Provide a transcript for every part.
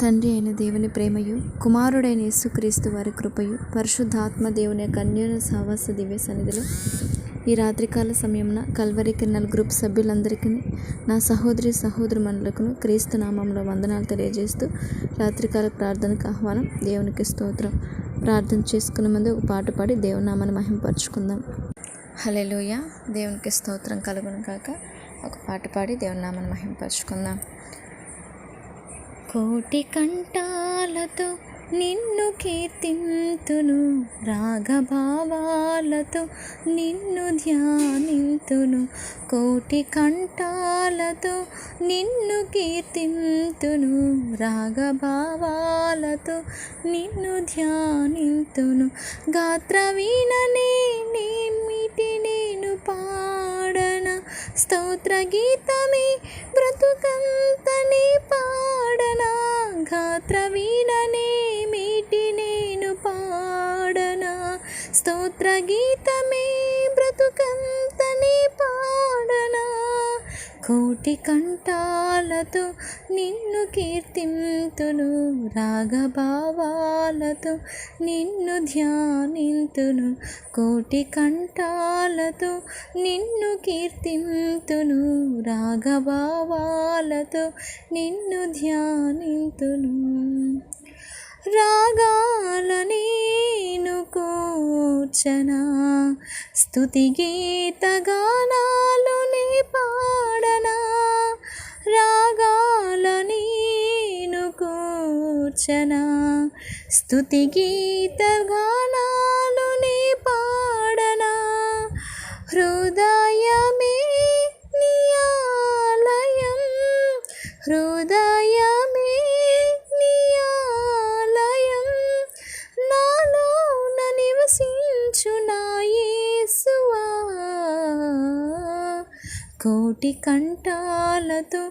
తండ్రి అయిన దేవుని ప్రేమయు, కుమారుడైన యేసుక్రీస్తు వారి కృపయు, పరిశుద్ధాత్మ దేవుని యొక్క అన్యోన్య సహవాస దివ్య సన్నిధిలో ఈ రాత్రికాల సమయమున కల్వరి కిరణాల గ్రూప్ సభ్యులందరికీ, నా సహోదరి సహోదరుమణులకును క్రీస్తు నామంలో వందనాలు తెలియజేస్తూ రాత్రికాల ప్రార్థనకు ఆహ్వానం. దేవునికి స్తోత్రం. ప్రార్థన చేసుకునే ముందు ఒక పాట పాడి దేవుని నామాన్ని మహిమపరచుకుందాం. హల్లెలూయా. దేవునికి స్తోత్రం కలుగును కాక. ఒక పాట పాడి దేవుని నామాన్ని మహిమపరచుకుందాం. కోటి కంఠాలతో నిన్ను కీర్తింతును, రాగభావాలతో నిన్ను ధ్యానింతును. కోటి కంఠాలతో నిన్ను కీర్తింతును, రాగభావాలతో నిన్ను ధ్యానింతును. గాత్రవీణనే నేమిటి నేను పాడన, స్తోత్ర గీతమే బ్రతుకంతనే పాడనా. గాత్రవీణనే మీటి నేను పాడనా, స్తోత్ర గీతమే బ్రతుకంతనే పాడనా. కోటి కంఠాలతో నిన్ను కీర్తింతును, రాగభావాలతో నిన్ను ధ్యానింతును. కోటి కంఠాలతో నిన్ను కీర్తింతును, రాగభావాలతో నిన్ను ధ్యానింతును. రాగాల నేను కూర్చనా, స్తుతి గీత గానాలు నే పాడనా. రాగాల నేను కూర్చనా, స్తుతి గీత గానాలు నే పాడనా. హృదయమే నీ ఆలయం, హృదయమే నీ ఆలయం, నాలోన నివసించు నా యేసువా. కోటి కంఠాలతో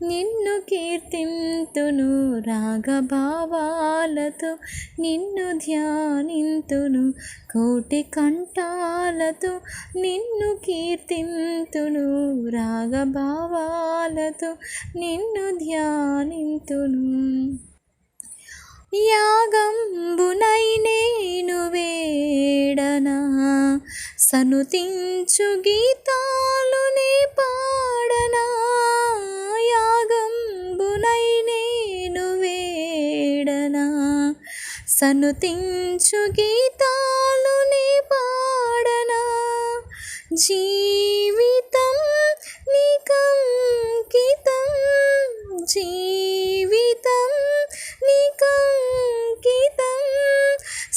నిన్ను కీర్తింతును, రాగభావాలతో నిన్ను ధ్యానింతును. కోటి కంఠాలతో నిన్ను కీర్తింతును, రాగభావాలతో నిన్ను ధ్యానింతును. యాగంబునై నేను వేడనా, సనుతించు గీతాలు నే పాడనా. యాగంబునై నేను వేడనా, సనుతించు గీతాలు నే పాడనా. జీవితం నీకంకితం, జీవితం నీకంకితం,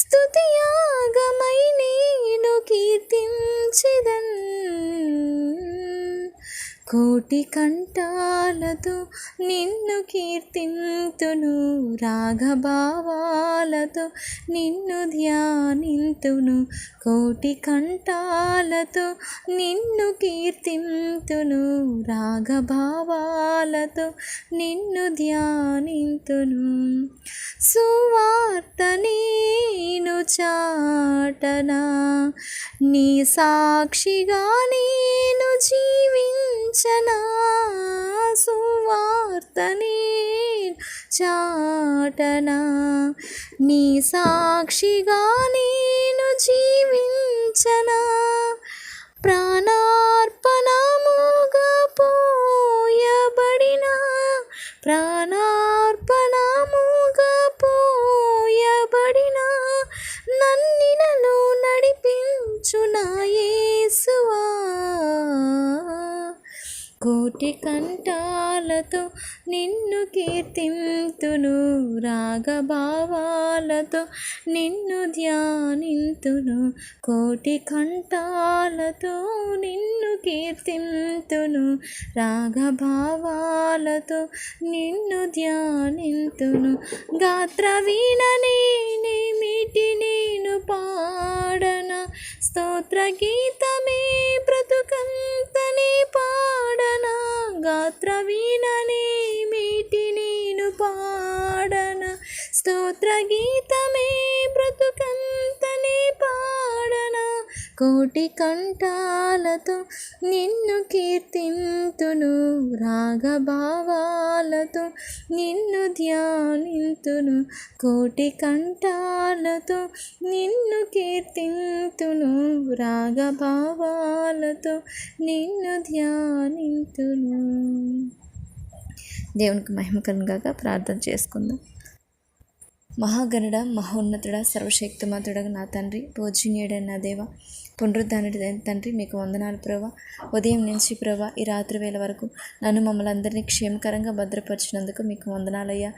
స్తుతియాగమై నేను కీర్తించెదన్. కోటి కంఠాలతో నిన్ను కీర్తింతును, రాగభావాలతో నిన్ను ధ్యానింతును. కోటి కంఠాలతో నిన్ను కీర్తింతును, రాగభావాలతో నిన్ను ధ్యానింతును. సువార్త నేను చాటనా, నీ సాక్షిగా నేను జీవించనా. సువార్త నేను చాటనా, నీ సాక్షిగా నేను జీవించనా. ప్రాణార్పణముగా పోయబడిన, ప్రాణార్పణముగా పోయబడిన, నన్నినను నడిపించు నా యేసువా. కోటి కంఠాలతో నిన్ను కీర్తింతును, రాగభావాలతో నిన్ను ధ్యానింతును. కోటి కంఠాలతో నిన్ను కీర్తింతును, రాగభావాలతో నిన్ను ధ్యానింతును. గాత్రవీణనే నేమిటి నేను పాడనా, స్తోత్ర గీతమే బ్రతుకంతనే పాడనా. గాత్రవీణనే మీటి నేను పాడనా, స్తోత్ర గీతమే బ్రతుకంతనే పాడనా. కోటి కంఠాలతో నిన్ను కీర్తింతును, రాగభావాలతో నిన్ను ధ్యానింతును. స్తుతింతును, కోటి కంఠాలతో నిన్ను కీర్తింతును, రాగభావాలతో నిన్ను ధ్యానింతును. దేవునికి మహిమ కలుగుగాక. ప్రార్థన చేసుకుందాం. మహాగణుడ, మహోన్నతుడ, సర్వశక్తిమంతుడగా నా తండ్రి, పూజనీయుడైన నా దేవ, పునరుద్ధానుడైన తండ్రి, మీకు వందనాలు ప్రభా. ఉదయం నుంచి ప్రభా ఈ రాత్రి వేళ వరకు నన్ను మమ్మల్ని అందరినీ క్షేమకరంగా భద్రపరిచినందుకు మీకు వందనాలయ్యా.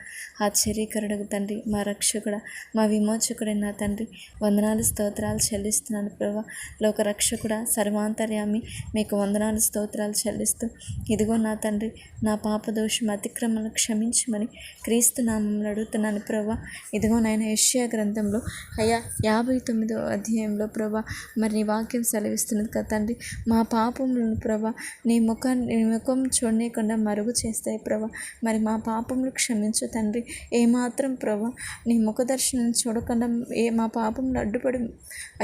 ఆశ్చర్యకరుడు తండ్రి, మా రక్షకుడ, మా విమోచకుడైన నా తండ్రి, వందనాలు స్తోత్రాలు చెల్లిస్తున్నాను ప్రభా. లోక రక్షకుడ, సర్వాంతర్యామి, మీకు వందనాలు స్తోత్రాలు చెల్లిస్తూ, ఇదిగో నా తండ్రి, నా పాపదోషం అతిక్రమణను క్షమించమని క్రీస్తు నామములో అడుగుతున్నాను ప్రభా. ఇదిగో నాయన యెషయా గ్రంథంలో అయ్యా 59వ అధ్యాయంలో ప్రభా మరి నీ వాక్యం సెలవిస్తున్నది కదా తండ్రి. మా పాపములను ప్రభా నీ ముఖం చూడకుండా మరుగు చేస్తాయి ప్రభా. మరి మా పాపములు క్షమించు తండ్రి. ఏమాత్రం ప్రభా నీ ముఖ దర్శనం చూడకుండా మా పాపములు అడ్డుపడి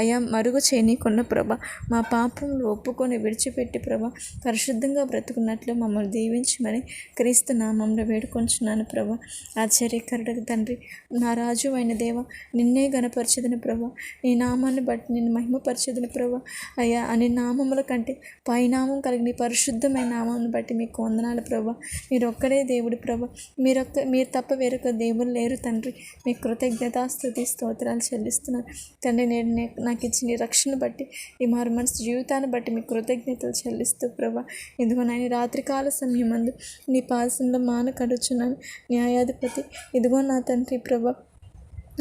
అయ్యా మరుగు చేయనీయకుండా ప్రభా మా పాపములు ఒప్పుకొని విడిచిపెట్టి ప్రభా పరిశుద్ధంగా బ్రతుకున్నట్లు మమ్మల్ని దీవించమని క్రీస్తు నామంలో వేడుకొంచున్నాను ప్రభా. ఆశ్చర్యకరుడు తండ్రి, నా రాజు అయిన దేవ, నిన్నే గణపరచదని ప్రభా. నీ నామాన్ని బట్టి నిన్ను మహిమపరచదని ప్రభా. అయ్యా అనే నామముల కంటే పైనామం కలిగిన పరిశుద్ధమైన నామాన్ని బట్టి మీకు వందనాలు ప్రభా. మీరు ఒక్కడే దేవుడు ప్రభా. మీరు తప్ప వేరొక దేవుడు లేరు తండ్రి. మీ కృతజ్ఞతాస్తుతి స్తోత్రాలు చెల్లిస్తున్నాను తండ్రి. నేను నాకు ఇచ్చిన రక్షణ బట్టి, ఈ మారు మనసు జీవితాన్ని బట్టి మీ కృతజ్ఞతలు చెల్లిస్తూ ప్రభా. ఇదిగో నేను రాత్రికాల సమయం అందు నీ పాసంలో మాన కడుచున్నాను న్యాయాధిపతి. ఇదిగో నా తండ్రి ప్రభా,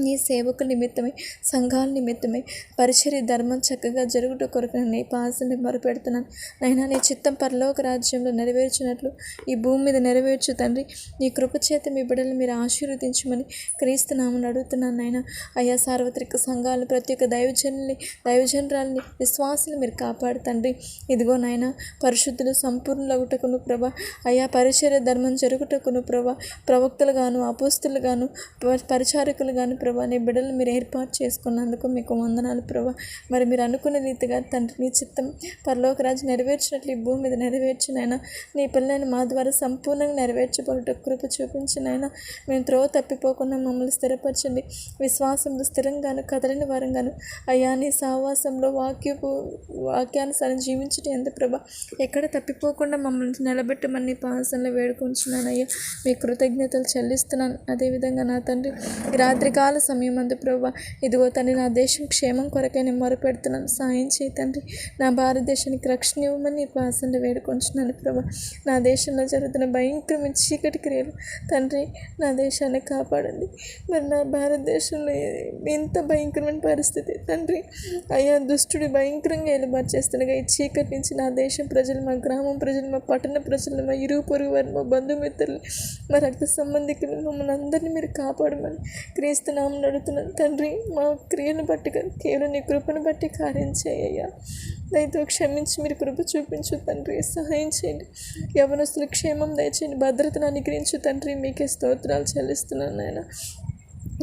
నీ సేవకుల నిమిత్తమై, సంఘాల నిమిత్తమై, పరిచర్య ధర్మం చక్కగా జరుగుట కొరకు నీ పాసని మొరపెడుతున్నాను నైనా. నీ చిత్తం పరలోక రాజ్యంలో నెరవేర్చినట్లు ఈ భూమి మీద నెరవేర్చు తండ్రి. నీ కృపచేత మీ బిడ్డలు మీరు ఆశీర్వదించమని క్రీస్తు నామమున అడుగుతున్నాను నైనా. అయ్యా సార్వత్రిక సంఘాలను, ప్రతి ఒక్క దైవజనురాలని, విశ్వాసులు మీరు కాపాడు తండ్రి. ఇదిగో నాయన పరిశుద్ధులు సంపూర్ణులగుటకును ప్రభా, అయ్యా పరిచర్య ధర్మం జరుగుటకును ప్రభా, ప్రవక్తలు గాను, అపోస్తులు గాను, పరిచారకులు గాను ప్రభా నీ బిడ్డలు మీరు ఏర్పాటు చేసుకున్నందుకు మీకు వందనాలు ప్రభా. మరి మీరు అనుకున్న రీతిగా తండ్రి నీ చిత్తం పరలోక రాజు నెరవేర్చినట్లు ఈ భూమి మీద నెరవేర్చినైనా. నీ పిల్లలను మా ద్వారా సంపూర్ణంగా నెరవేర్చబడుట కృప చూపించినైనా. మేము త్రోవ తప్పిపోకుండా మమ్మల్ని స్థిరపరచండి. విశ్వాసంలో స్థిరంగాను, కదలని వారంగాను అయ్యా నీ సహవాసంలో వాక్యానుసారం జీవించడం ఎంత ప్రభా. ఎక్కడ తప్పిపోకుండా మమ్మల్ని నిలబెట్టమని నీ పాసంలో వేడుకొంచున్నాను అయ్యా. మీ కృతజ్ఞతలు చెల్లిస్తున్నాను. అదేవిధంగా నా తండ్రి ఈ రాత్రికాల సమయం అందు ప్రభా ఇదిగో తండ్రి, నా దేశం క్షేమం కొరకై నేను మొరపెడుతున్నాను. సాయం చేయి తండ్రి. నా భారతదేశానికి రక్షణ ఇవ్వమని నీ పాసంలో వేడుకొంచున్నాను ప్రభా. నా దేశంలో జరుగుతున్న భయంకరమైన చీకటి క్రియలు తండ్రి, నా దేశాన్ని కాపాడండి. మరి నా భారతదేశంలో ఎంత భయంకరమైన పరిస్థితి తండ్రి. అయ్యా దుష్టుడు భయంకరంగా ఏలుబాటు చేస్తుండగా ఈ చీకటి నుంచి నా దేశం ప్రజలు, మా గ్రామం ప్రజలు, మా పట్టణ ప్రజలు, మా ఇరుగు పొరుగు వారు, మా బంధుమిత్రులు, మా రక్త సంబంధికులు, మమ్మల్ని అందరినీ మీరు కాపాడమని క్రీస్తు నామమున అడుగుతున్నాను తండ్రి. మా క్రియను బట్టి కేవలం నీ కృపను బట్టి కార్యం చేయ్యా. దయతో క్షమించి మీరు కృప చూపించు తండ్రి. సహాయం చేయండి. యవనస్తుల క్షేమం దయచేయండి. భద్రతను అనుగ్రహించు తండ్రి. మీకే స్తోత్రాలు చెల్లిస్తున్నాను నాయన.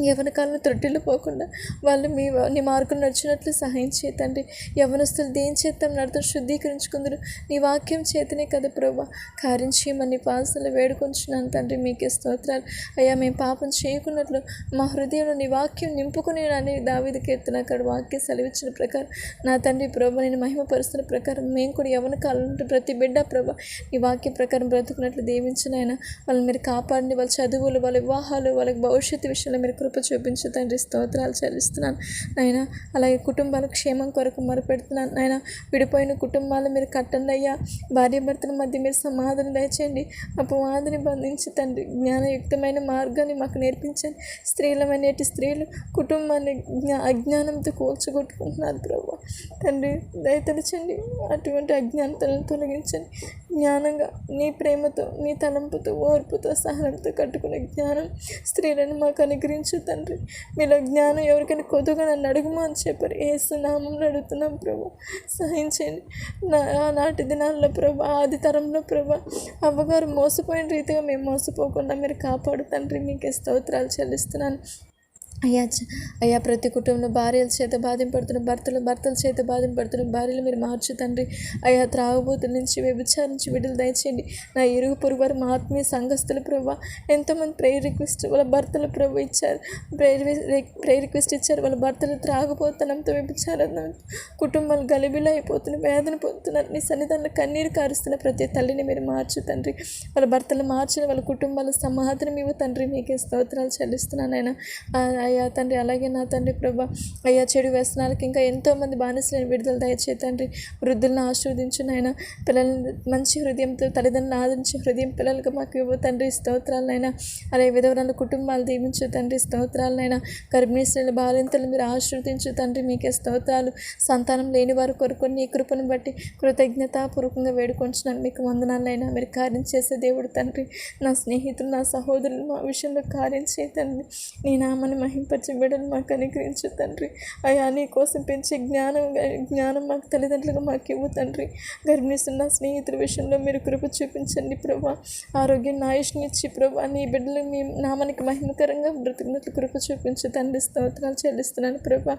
యవన కాలంలో త్రొట్టిల్లు పోకుండా వాళ్ళు నీ మార్గం నడిచినట్లు సహాయం చేతండి. యవనస్తులు దేని చేతం నడుతూ శుద్ధీకరించుకుందరు. నీ వాక్యం చేతనే కదా ప్రభా కార్యం చేయమని పాసలు వేడుకొంచున్నాను తండ్రి. మీకే స్తోత్రాలు అయ్యా. మేము పాపం చేయకున్నట్లు మా హృదయంలో నీ వాక్యం నింపుకుని అని దావీదు కీర్తన అక్కడ వాక్యం సెలవిచ్చిన ప్రకారం నా తండ్రి ప్రభా నేను మహిమపరుస్తున్న ప్రకారం మేము కూడా యవన కాలంలో ప్రతి బిడ్డ ప్రభా నీ వాక్య ప్రకారం బ్రతుకున్నట్లు దీవించినైనా. వాళ్ళని మీరు కాపాడండి. వాళ్ళ చదువులు, వాళ్ళ వివాహాలు, వాళ్ళకి భవిష్యత్తు విషయంలో మీరు కృప చూపించు తండ్రి. స్తోత్రాలు చెల్లిస్తున్నాను నాయన. అలాగే కుటుంబాల క్షేమం కొరకు మొరపెడుతున్నాను నాయన. విడిపోయిన కుటుంబాలు మీరు కట్టండి అయ్యా. భార్యాభర్తల మధ్య మీరు సమాధానం దయచేయండి. అపవాదిని బంధించి తండ్రి జ్ఞానయుక్తమైన మార్గాన్ని మాకు నేర్పించండి. స్త్రీలమైనటి స్త్రీలు కుటుంబాన్ని అజ్ఞానంతో కూల్చగొట్టుకుంటున్నారు ప్రభు తండ్రి. దయతలచండి. అటువంటి అజ్ఞానతలను తొలగించండి. జ్ఞానంగా నీ ప్రేమతో, నీ తలంపుతో, ఓర్పుతో, సహనంతో కట్టుకునే జ్ఞానం స్త్రీలను మాకు అనుగ్రహించు తండ్రి. మీలో జ్ఞానం ఎవరికైనా కొద్దుగా నన్ను అడుగుమా అని చెప్పారు. యేసు నామములో అడుగుతున్నాం ప్రభు. సహాయం చేయండి. నాటి దినాల్లో ప్రభు, ఆది తరంలో ప్రభు అవ్వగారు మోసపోయిన రీతిగా మేము మోసపోకుండా మీరు కాపాడు తండ్రి. మీకే స్తోత్రాలు చెల్లిస్తున్నాను. అయ్యా ప్రతి కుటుంబంలో భార్యల చేత బాధింపడుతున్న భర్తల చేత బాధింపడుతున్న భార్యలు మీరు మార్చు తండ్రి. అయ్యా త్రాగుబోతుల నుంచి వ్యభిచారం నుంచి విడుదల దయచేయండి. నా ఇరుగు పొరుగు వారు మా ఆత్మీయ సంఘస్థుల ప్రభావ ఎంతోమంది ప్రేయర్ రిక్వెస్ట్ వాళ్ళ భర్తలు ప్రభు ఇచ్చారు, ప్రేయర్ రిక్వెస్ట్ ఇచ్చారు. వాళ్ళ భర్తలు త్రాగుబోతనంతో వ్యభిచారం కుటుంబాలు గలిబిల అయిపోతున్న వేదన పొందుతున్నారు. నీ సన్నిధానంలో కన్నీరు కారుస్తున్న ప్రతి తల్లిని మీరు మార్చు తండ్రి. వాళ్ళ భర్తలు మార్చిన వాళ్ళ కుటుంబాల సమాధానం ఇవ్వ తండ్రి. మీకే స్తోత్రాలు చెల్లిస్తున్నాను ఆయన. అయ్యా తండ్రి, అలాగే నా తండ్రి ప్రభా, అయ్యా చెడు వ్యసనాలకు ఇంకా ఎంతోమంది బానిసలను విడుదల దయచే తండ్రి. వృద్ధులను ఆశీర్వదించు నాయన. పిల్లల్ని మంచి హృదయంతో తల్లిదండ్రులను ఆదరించే హృదయం పిల్లలకు మాకు ఇవ్వ తండ్రి. స్తోత్రాలనైనా. అలాగే విధవరాల కుటుంబాలు దీవించు తండ్రి. స్తోత్రాలనైనా. గర్భిణీ స్త్రీల బాలింతలు మీరు ఆశీర్వదించు తండ్రి. మీకే స్తోత్రాలు. సంతానం లేని వారు కొరకు నీ కృపను బట్టి కృతజ్ఞతాపూర్వకంగా వేడుకొంచున్నాను. మీకు వందనాలైనా. మీరు కార్యం చేసే దేవుడు తండ్రి. నా స్నేహితులు, నా సహోదరులు మా విషయంలో కార్యం చేయ తండ్రి. నీ నామాన్ని మహింపరిచే బిడ్డలు మాకు అనుగ్రహించు తండ్రి. అయ్యా నీ కోసం పెంచే జ్ఞానం మాకు తల్లిదండ్రులుగా మాకు ఇవ్వు తండ్రి. గర్భిణిస్తున్న స్నేహితుల విషయంలో మీరు కృప చూపించండి ప్రభా. ఆరోగ్యం ఆయుష్నిచ్చి ప్రభా నీ బిడ్డలు మీ నామానికి మహిమకరంగా బ్రతికినట్లు కృప చూపించు తండ్రి. స్తోత్రాలు చెల్లిస్తున్నాను ప్రభా.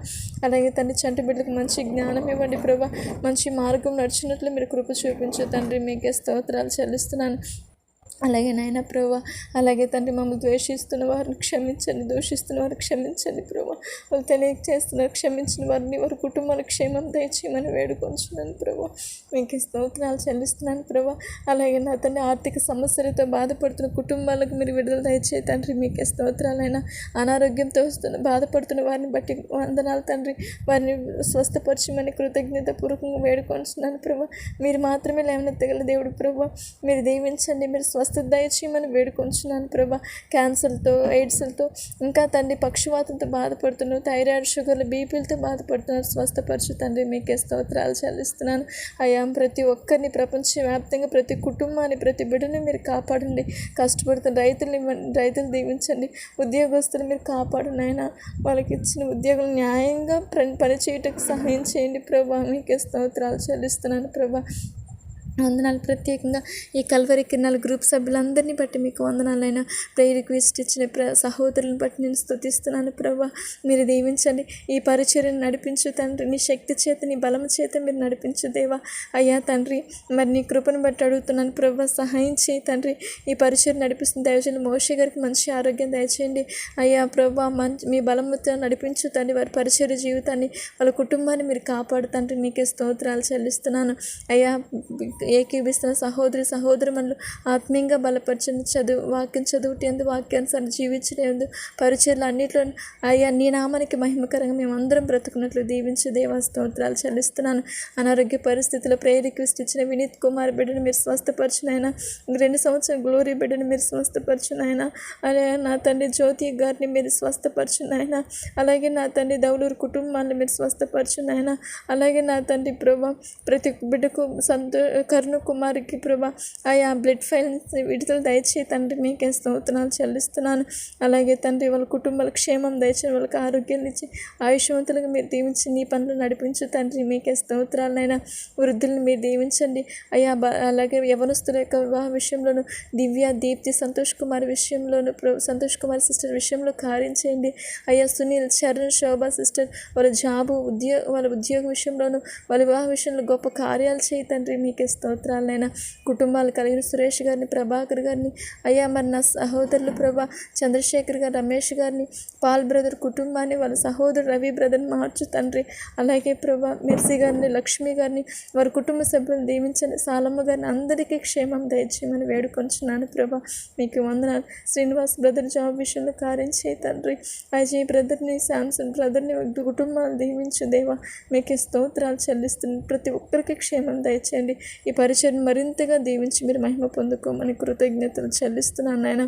అలాగే తండ్రి చంటి బిడ్డలకు మంచి జ్ఞానం ఇవ్వండి ప్రభా. మంచి మార్గం నడిచినట్లు మీరు కృప చూపించు తండ్రి. మీకే స్తోత్రాలు చెల్లిస్తున్నాను. అలాగే నాయన ప్రభా, అలాగే తండ్రి మమ్మల్ని ద్వేషిస్తున్న వారిని క్షమించండి, దూషిస్తున్న వారిని క్షమించండి ప్రభా. వాళ్ళు తెలియజేస్తున్నారు, క్షమించిన వారిని వారి కుటుంబాల క్షేమం దయచేయమని వేడుకొంచున్నాను ప్రభా. మీకు స్తోత్రాలు చెల్లిస్తున్నాను ప్రభా. అలాగే నా తండ్రి ఆర్థిక సమస్యలతో బాధపడుతున్న కుటుంబాలకు మీరు విడుదల దయచే తండ్రి. మీకే స్తోత్రాలైనా. అనారోగ్యంతో బాధపడుతున్న వారిని బట్టి వందనాలు తండ్రి. వారిని స్వస్థపరచమని కృతజ్ఞతాపూర్వకంగా వేడుకొంచున్నాను ప్రభా. మీరు మాత్రమే లేవనెత్తగల దేవుడు ప్రభా. మీరు దీవించండి, మీరు స్వస్థ దయచేయమని వేడుకొంచున్నాను ప్రభా. క్యాన్సర్తో, ఎయిడ్స్లతో, ఇంకా తండ్రి పక్షవాతంతో బాధపడుతున్నారు, థైరాయిడ్, షుగర్లు, బీపీలతో బాధపడుతున్నారు. స్వస్థపరచు తండ్రి. మీకే స్తోత్రాలు చెల్లిస్తున్నాను. అయ్యా ప్రతి ఒక్కరిని ప్రపంచవ్యాప్తంగా ప్రతి కుటుంబాన్ని ప్రతి బిడ్డని మీరు కాపాడండి. కష్టపడుతున్న రైతులు దీవించండి. ఉద్యోగస్తులు మీరు కాపాడునైనా. వాళ్ళకి ఇచ్చిన ఉద్యోగులు న్యాయంగా పనిచేయటకు సహాయం చేయండి ప్రభా. మీకే స్తోత్రాలు చెల్లిస్తున్నాను ప్రభా. వందనాలు. ప్రత్యేకంగా ఈ కల్వరి కిరణాల గ్రూప్ సభ్యులందరినీ బట్టి మీకు వందనాలైనా. ప్రేయర్ రిక్వెస్ట్ ఇచ్చిన సహోదరులను బట్టి నేను స్తుతిస్తున్నాను ప్రభా. మీరు దీవించండి. ఈ పరిచర్యను నడిపించు తండ్రి. నీ శక్తి చేత, నీ బలము చేత మీరు నడిపించు దేవా. అయ్యా తండ్రి, మరి నీ కృపను బట్టి అడుగుతున్నాను ప్రభా. సహాయం చేయి తండ్రి. ఈ పరిచర్య నడిపిస్తున్న దయచేయండి. మోషే గారికి మంచి ఆరోగ్యం దయచేయండి అయ్యా ప్రభా. మీ బలముతో నడిపించు తండ్రి. వారి పరిచర్య జీవితాన్ని, వాళ్ళ కుటుంబాన్ని మీరు కాపాడు తండ్రి. మీకే స్తోత్రాలు చెల్లిస్తున్నాను అయ్యా. ఏకీభిస్తున్న సహోదరులు ఆత్మీయంగా బలపరచండి. వాక్యం చదువుటి ఎందు, వాక్యానుసారం జీవించలేదు పరిచయలు అన్నింటిలో అయ్యా నీ నామానికి మహిమకరంగా మేము అందరం బ్రతుకున్నట్లు దీవించి దేవా స్తోత్రాలు చెల్లిస్తున్నాను. అనారోగ్య పరిస్థితుల్లో ప్రేయర్ రిక్వెస్ట్ ఇచ్చిన వినీత్ కుమార్ బిడ్డను మీరు స్వస్థపరచునైనా. 2 సంవత్సరాల గ్లోరీ బిడ్డను మీరు స్వస్థపరచునైనా. అలాగే నా తండ్రి జ్యోతి గారిని మీరు స్వస్థపరచునైనా. అలాగే నా తండ్రి దౌలూరు కుటుంబాన్ని మీరు స్వస్థపరచునైనా. అలాగే నా తండ్రి ప్రభా ప్రతి బిడ్డకు కరుణ కుమారికి ప్రభా ఆయా బ్లడ్ ఫైల్స్ విడుదల దయచే తండ్రి. మీకే స్తోత్రాలు చెల్లిస్తున్నాను. అలాగే తండ్రి వాళ్ళ కుటుంబాల క్షేమం దయచే, వాళ్ళకి ఆరోగ్యాన్ని ఇచ్చి ఆయుష్వంతులుగా మీరు దీవించి నీ పనులు నడిపించు తండ్రి. మీకే స్తోత్రాలైనా. వృద్ధులను మీరు దీవించండి అయ్యా. అలాగే యవనస్తుల యొక్క వివాహ విషయంలోను, దివ్య, దీప్తి, సంతోష్ కుమార్ విషయంలోను, సంతోష్ కుమార్ సిస్టర్ విషయంలో కార్యం చేయండి అయ్యా. సునీల్, చరణ్, శోభా సిస్టర్ వాళ్ళ వాళ్ళ ఉద్యోగ విషయంలోను, వాళ్ళ వివాహ విషయంలో గొప్ప కార్యాలు చేయి తండ్రి. మీకే స్తోత్రాలైనా. కుటుంబాలు కలిగిన సురేష్ గారిని, ప్రభాకర్ గారిని అయ్యా, మరి నా సహోదరులు ప్రభా చంద్రశేఖర్ గారు, రమేష్ గారిని, పాల్ బ్రదర్ కుటుంబాన్ని, వాళ్ళ సహోదరు రవి బ్రదర్ని మార్చు తండ్రి. అలాగే ప్రభా మెర్సీ గారిని, లక్ష్మి గారిని, వారి కుటుంబ సభ్యులను దీవించండి. సాలమ్మ గారిని అందరికీ క్షేమం దయచేయమని వేడుకొంచున్నాను ప్రభా. మీకు వందనాలు. శ్రీనివాస్ బ్రదర్ జాబ్ విషయంలో కార్యం చేయి తండ్రి. అజయ్ బ్రదర్ని, శాంసన్ బ్రదర్ని కుటుంబాలు దీవించు దేవా. మీకు స్తోత్రాలు చెల్లిస్తున్నాను. ప్రతి ఒక్కరికి క్షేమం దయచేయండి. ఈ పరిచయం మరింతగా దీవించి మీరు మహిమ పొందుకోమని కృతజ్ఞతలు చెల్లిస్తున్నాను నాయన.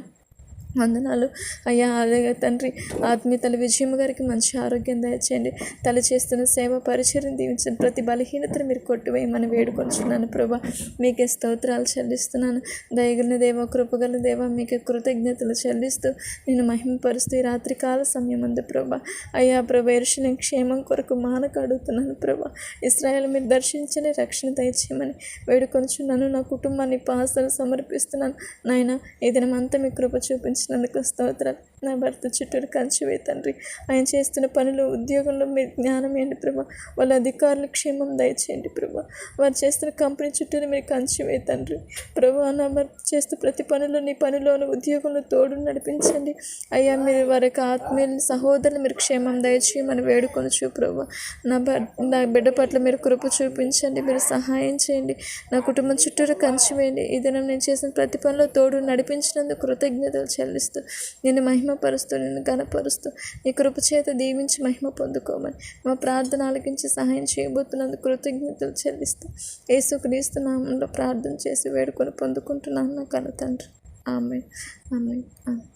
వందనాలు అయ్యా. అలాగే తండ్రి ఆత్మీయ తల్లి విజయమ్మ గారికి మంచి ఆరోగ్యం దయచేయండి. తల్లి చేస్తున్న సేవ పరిచయం దీవించండి. ప్రతి బలహీనతను మీరు కొట్టివేయమని వేడుకొంచున్నాను ప్రభా. మీకే స్తోత్రాలు చెల్లిస్తున్నాను. దయగల దేవ, కృపగల దేవ, మీకే కృతజ్ఞతలు చెల్లిస్తూ నేను మహిమపరుస్తూ ఈ రాత్రికాల సమయం అందు ప్రభా అయ్యా ప్రభా యెరూషలేము క్షేమం కొరకు మానక అడుగుతున్నాను ప్రభా. ఇశ్రాయేలు మీరు దర్శించని రక్షణ దయచేయమని వేడుకొంచున్నాను. నా కుటుంబాన్ని పాసలు సమర్పిస్తున్నాను నాయన. ఈ దినమంతా మీ కృప చూపించి నందుకు స్తోత్రాలు. నా భర్త చుట్టూరు కంచివే తండ్రి. ఆయన చేస్తున్న పనులు, ఉద్యోగంలో మీరు జ్ఞానం ఏంటి ప్రభా. వాళ్ళ అధికారులు క్షేమం దయచేయండి ప్రభా. వారు చేస్తున్న కంపెనీ చుట్టూరు మీరు కంచివే తండ్రి. ప్రభా నా భర్త చేస్తూ ప్రతి పనిలో, నీ పనిలోను, ఉద్యోగంలో తోడు నడిపించండి అయ్యా. మీరు వారి యొక్క ఆత్మీయుల సహోదరులు మీరు క్షేమం దయచేయమని వేడుకొనొచ్చు ప్రభా. నా బిడ్డ పట్ల మీరు కృప చూపించండి, మీరు సహాయం చేయండి. నా కుటుంబం చుట్టూరు కంచివేయండి. ఈ దినం నేను చేసిన ప్రతి పనిలో తోడు నడిపించినందుకు కృతజ్ఞతలు చెల్లిస్తూ, నేను మహిమపరుస్తూ, నేను ఘనపరుస్తూ, నీ కృప చేత దీవించి మహిమ పొందుకోమని మా ప్రార్థన ఆలకించి సహాయం చేయబోతున్నందుకు కృతజ్ఞతలు చెల్లిస్తూ యేసుక్రీస్తు నామములో ప్రార్థన చేసి వేడుకొని పొందుకుంటున్నాను నా కన్న తండ్రి. ఆమేన్, ఆమేన్, ఆమేన్.